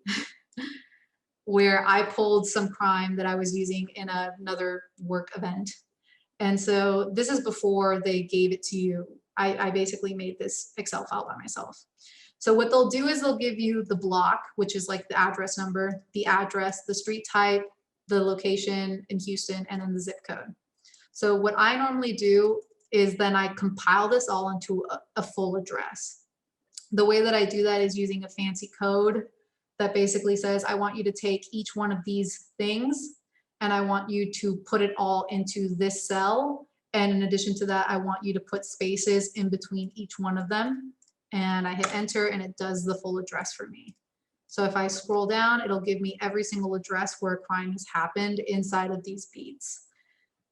Speaker 1: where I pulled some crime that I was using in another work event. And so this is before they gave it to you. I basically made this Excel file by myself. So what they'll do is they'll give you the block, which is like the address number, the address, the street type, the location in Houston, and then the zip code. So what I normally do is then I compile this all into a full address. The way that I do that is using a fancy code that basically says, I want you to take each one of these things and I want you to put it all into this cell. And in addition to that, I want you to put spaces in between each one of them. And I hit enter and it does the full address for me. So if I scroll down, it'll give me every single address where a crime has happened inside of these beats.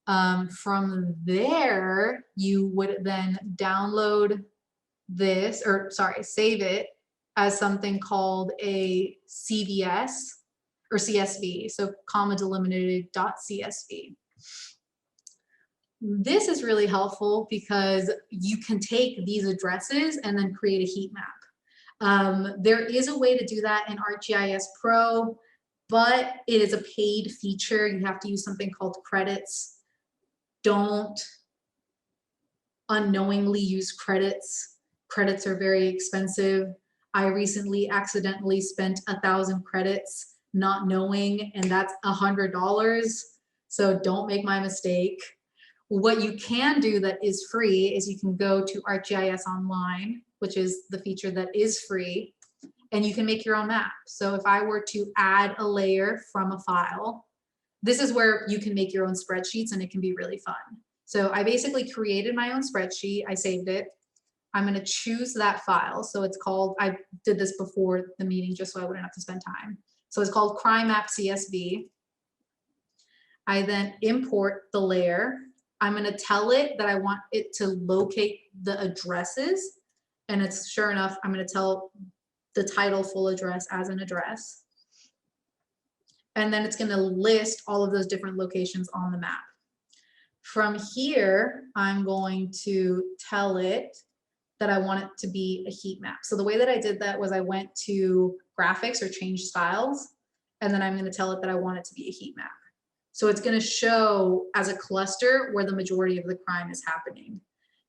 Speaker 1: From there, you would then download this, or sorry, save it as something called a CVS or CSV, so comma delimited .csv. This is really helpful because you can take these addresses and then create a heat map. There is a way to do that in ArcGIS Pro, but it is a paid feature. You have to use something called credits. Don't unknowingly use credits. Credits are very expensive. I recently accidentally spent 1,000 credits not knowing, and that's $100. So don't make my mistake. What you can do that is free is you can go to ArcGIS Online, which is the feature that is free, and you can make your own map. So if I were to add a layer from a file, this is where you can make your own spreadsheets and it can be really fun. So I basically created my own spreadsheet. I saved it. I'm going to choose that file. So it's called, I did this before the meeting just so I wouldn't have to spend time. So it's called crime map CSV. I then import the layer. I'm going to tell it that I want it to locate the addresses. And it's sure enough, I'm going to tell the title full address as an address. And then it's going to list all of those different locations on the map. From here, I'm going to tell it that I want it to be a heat map. So the way that I did that was I went to graphics or change styles, and then I'm going to tell it that I want it to be a heat map. So it's going to show as a cluster where the majority of the crime is happening.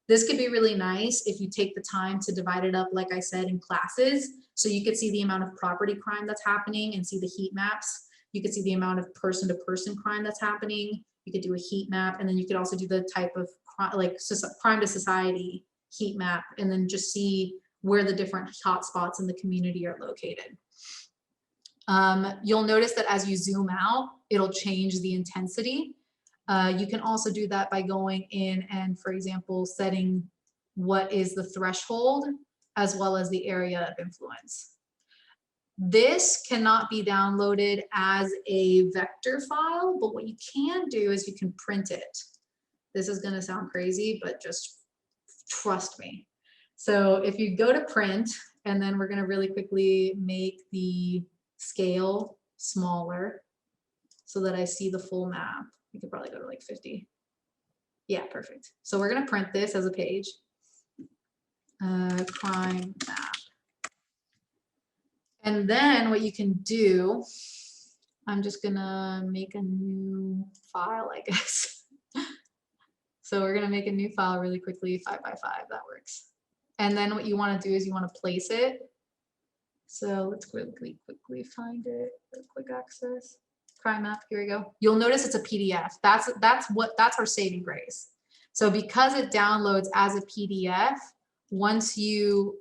Speaker 1: This could be really nice if you take the time to divide it up, like I said, in classes. So you could see the amount of property crime that's happening and see the heat maps. You could see the amount of person-to-person crime that's happening. You could do a heat map, and then you could also do the type of crime, like crime to society heat map, and then just see where the different hotspots in the community are located. You'll notice that as you zoom out, it'll change the intensity. You can also do that by going in and, for example, setting what is the threshold as well as the area of influence. This cannot be downloaded as a vector file, but what you can do is you can print it. This is going to sound crazy, but just trust me. So if you go to print, and then we're going to really quickly make the scale smaller so that I see the full map. We could probably go to like 50. Yeah, perfect. So we're going to print this as a page. Crime map. And then what you can do, I'm just going to make a new file, I guess. So we're going to make a new file really quickly, 5 by 5, that works. And then what you want to do is you want to place it. So let's quickly find it, quick access. Crime map, here we go. You'll notice it's a PDF. That's our saving grace. So because it downloads as a PDF, once you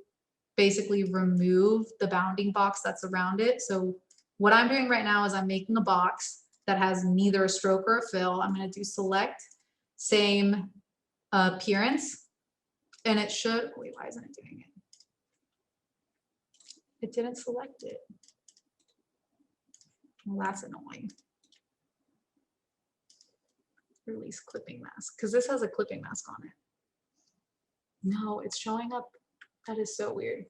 Speaker 1: basically remove the bounding box that's around it. So what I'm doing right now is I'm making a box that has neither a stroke or a fill. I'm going to do select, same appearance, and it should, wait, why isn't it doing it? It didn't select it. Well, that's annoying. Release clipping mask, because this has a clipping mask on it. No, it's showing up. That is so weird.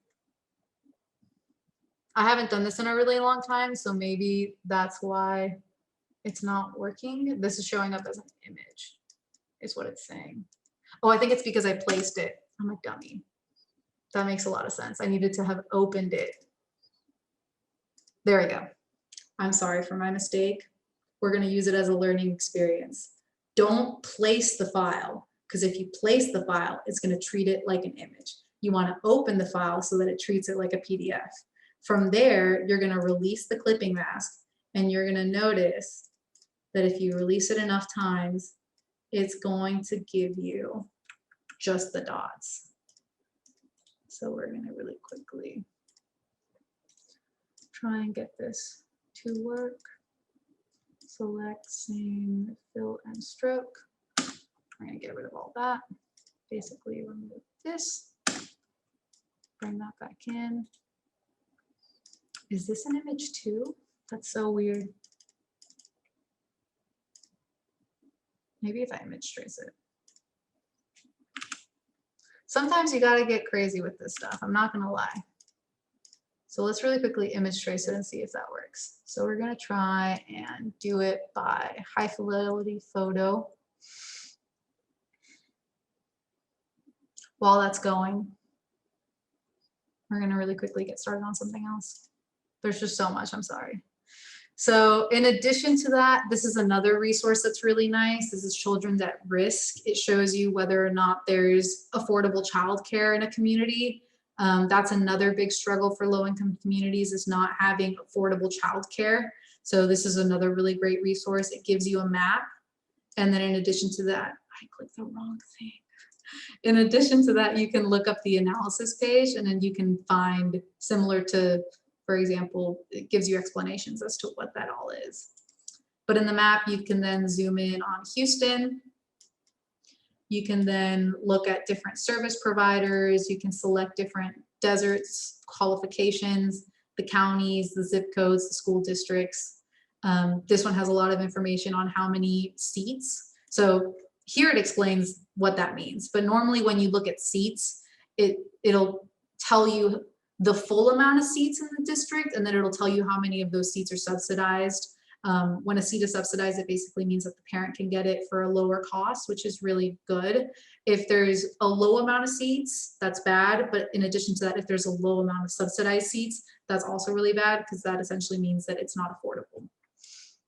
Speaker 1: I haven't done this in a really long time, so maybe that's why it's not working. This is showing up as an image, is what it's saying. Oh, I think it's because I placed it. I'm a dummy. That makes a lot of sense. I needed to have opened it. There we go. I'm sorry for my mistake. We're going to use it as a learning experience. Don't place the file, because if you place the file, it's going to treat it like an image. You want to open the file so that it treats it like a PDF. From there, you're going to release the clipping mask, and you're going to notice that if you release it enough times, it's going to give you just the dots. So we're going to really quickly try and get this to work. Select same fill and stroke. I'm going to get rid of all that. Basically remove this. Bring that back in. Is this an image too? That's so weird. Maybe if I image trace it. Sometimes you got to get crazy with this stuff. I'm not going to lie. So let's really quickly image trace it and see if that works. So we're going to try and do it by high fidelity photo. While that's going, we're going to really quickly get started on something else. There's just so much, I'm sorry. So in addition to that, this is another resource that's really nice. This is Children's at Risk. It shows you whether or not there's affordable childcare in a community. That's another big struggle for low-income communities, is not having affordable childcare. So this is another really great resource. It gives you a map. And then in addition to that, I clicked the wrong thing. In addition to that, you can look up the analysis page, and then you can find, similar to, for example, it gives you explanations as to what that all is. But in the map, you can then zoom in on Houston. You can then look at different service providers. You can select different deserts, qualifications, the counties, the zip codes, the school districts. This one has a lot of information on how many seats. So here it explains what that means. But normally when you look at seats, it'll tell you the full amount of seats in the district, and then it'll tell you how many of those seats are subsidized. When a seat is subsidized, it basically means that the parent can get it for a lower cost, which is really good. If there's a low amount of seats, that's bad. But in addition to that, if there's a low amount of subsidized seats, that's also really bad, because that essentially means that it's not affordable.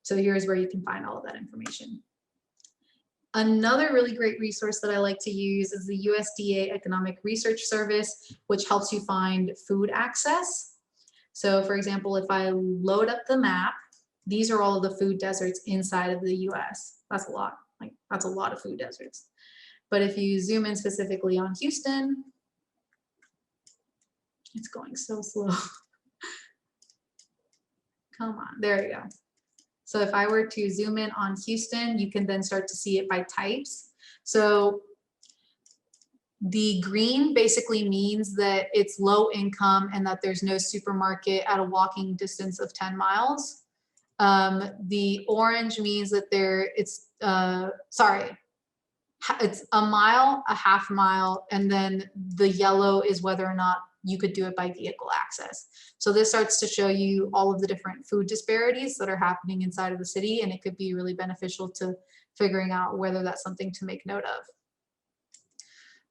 Speaker 1: So here's where you can find all of that information. Another really great resource that I like to use is the USDA Economic Research Service, which helps you find food access. So for example, if I load up the map, these are all of the food deserts inside of the US. That's a lot, like that's a lot of food deserts. But if you zoom in specifically on Houston, it's going so slow. Come on, there you go. So if I were to zoom in on Houston, you can then start to see it by types. So the green basically means that it's low income and that there's no supermarket at a walking distance of 10 miles. The orange means that it's a mile, a half mile, and then the yellow is whether or not you could do it by vehicle access. So this starts to show you all of the different food disparities that are happening inside of the city, and it could be really beneficial to figuring out whether that's something to make note of.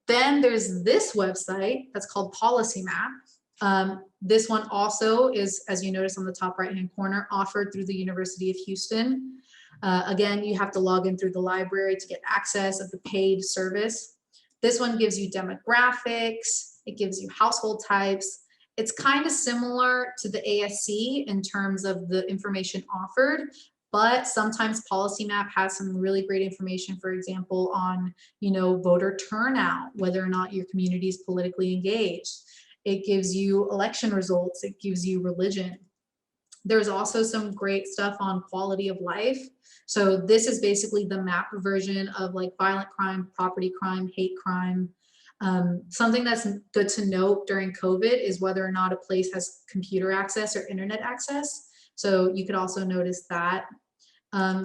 Speaker 1: Then there's this website that's called Policy Map. This one also is, as you notice on the top right-hand corner, offered through the University of Houston. Again, you have to log in through the library to get access of the paid service. This one gives you demographics. It gives you household types. It's kind of similar to the ASC in terms of the information offered, but sometimes Policy Map has some really great information, for example, on, voter turnout, whether or not your community is politically engaged. It gives you election results. It gives you religion. There's also some great stuff on quality of life. So this is basically the map version of like violent crime, property crime, hate crime. Something that's good to note during COVID is whether or not a place has computer access or internet access. So you could also notice that.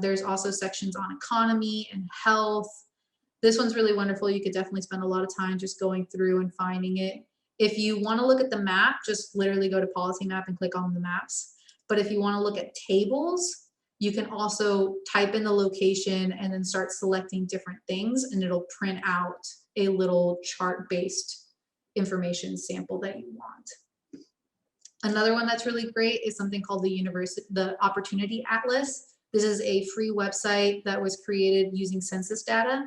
Speaker 1: There's also sections on economy and health. This one's really wonderful. You could definitely spend a lot of time just going through and finding it. If you want to look at the map, just literally go to policy map and click on the maps. But if you want to look at tables, you can also type in the location and then start selecting different things, and it'll print out a little chart-based information sample that you want. Another one that's really great is something called the Opportunity Atlas. This is a free website that was created using census data.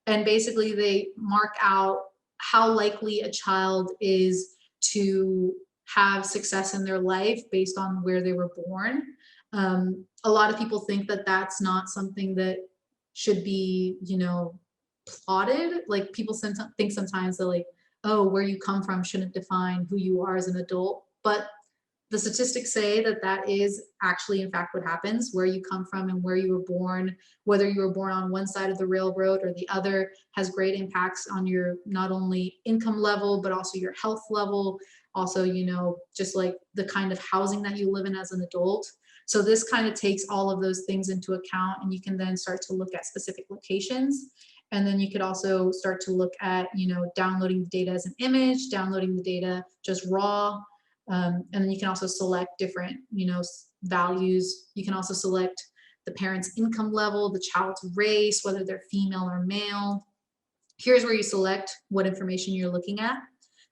Speaker 1: And basically they mark out how likely a child is to have success in their life based on where they were born. A lot of people think that that's not something that should be, you know, plotted. Like people think sometimes that like, oh, where you come from shouldn't define who you are as an adult. But the statistics say that that is actually, in fact, what happens. Where you come from and where you were born, whether you were born on one side of the railroad or the other, has great impacts on your not only income level, but also your health level. Also, you know, just like the kind of housing that you live in as an adult. So this kind of takes all of those things into account, and you can then start to look at specific locations. And then you could also start to look at, you know, downloading the data as an image, downloading the data just raw. And then you can also select different, you know, values. You can also select the parent's income level, the child's race, whether they're female or male. Here's where you select what information you're looking at.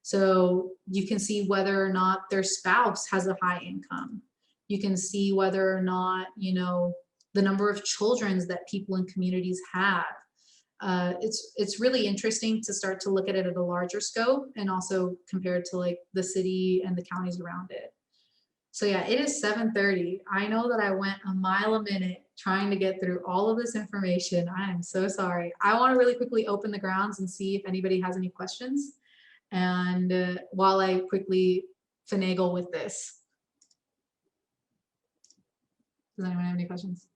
Speaker 1: So you can see whether or not their spouse has a high income. You can see whether or not, you know, the number of children that people in communities have. It's really interesting to start to look at it at a larger scope and also compared to like the city and the counties around it. So yeah, it is 7:30. I know that I went a mile a minute trying to get through all of this information. I am so sorry. I want to really quickly open the grounds and see if anybody has any questions. And while I quickly finagle with this. Does anyone have any questions?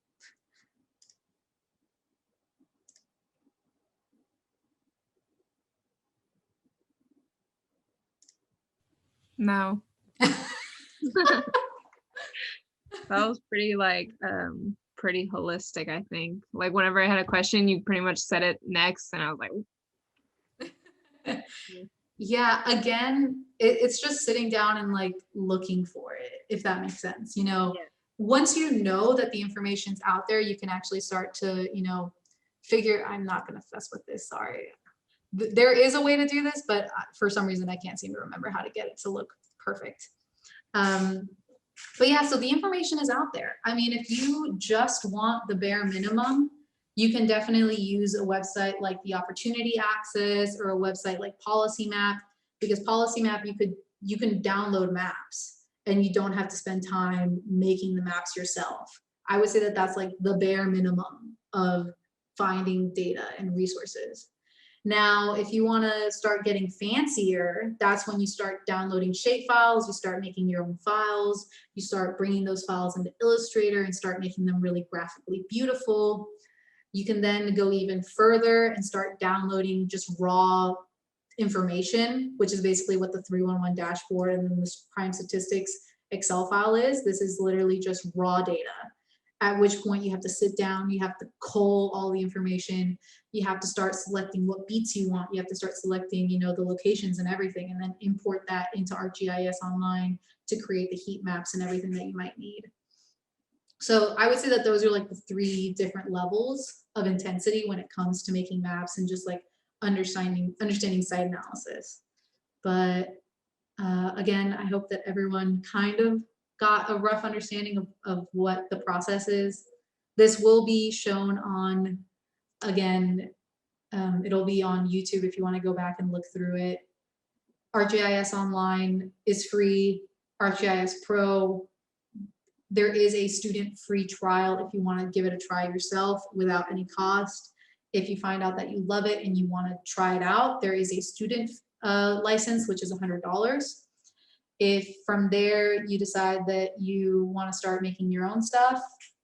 Speaker 2: No. That was pretty like pretty holistic, I think. Like whenever I had a question, you pretty much said it next, and I was like,
Speaker 1: yeah, again, it's just sitting down and like looking for it, if that makes sense. You know,
Speaker 2: yeah.
Speaker 1: Once you know that the information's out there, you can actually start to, you know, figure, I'm not going to fuss with this, sorry. There is a way to do this, but for some reason I can't seem to remember how to get it to look perfect. But yeah, so the information is out there. I mean, if you just want the bare minimum, you can definitely use a website like the Opportunity Access or a website like Policy Map, because Policy Map, you can download maps and you don't have to spend time making the maps yourself. I would say that that's like the bare minimum of finding data and resources. Now, if you want to start getting fancier, that's when you start downloading shape files, you start making your own files, you start bringing those files into Illustrator and start making them really graphically beautiful. You can then go even further and start downloading just raw information, which is basically what the 311 dashboard and then this crime statistics Excel file is. This is literally just raw data. At which point you have to sit down, you have to cull all the information, you have to start selecting what beats you want, you have to start selecting, you know, the locations and everything, and then import that into ArcGIS Online to create the heat maps and everything that you might need. So I would say that those are like the 3 different levels of intensity when it comes to making maps and just like understanding site analysis. But again, I hope that everyone kind of got a rough understanding of what the process is. This will be shown on, again, it'll be on YouTube if you want to go back and look through it. ArcGIS Online is free. ArcGIS Pro, there is a student free trial if you want to give it a try yourself without any cost. If you find out that you love it and you want to try it out, there is a student license, which is $100. If from there you decide that you want to start making your own stuff,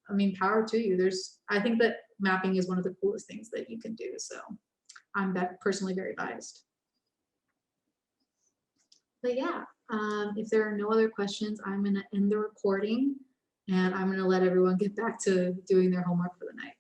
Speaker 1: I mean, power to you. I think that mapping is one of the coolest things that you can do. So I'm personally very biased. But yeah, if there are no other questions, I'm going to end the recording and I'm going to let everyone get back to doing their homework for the night.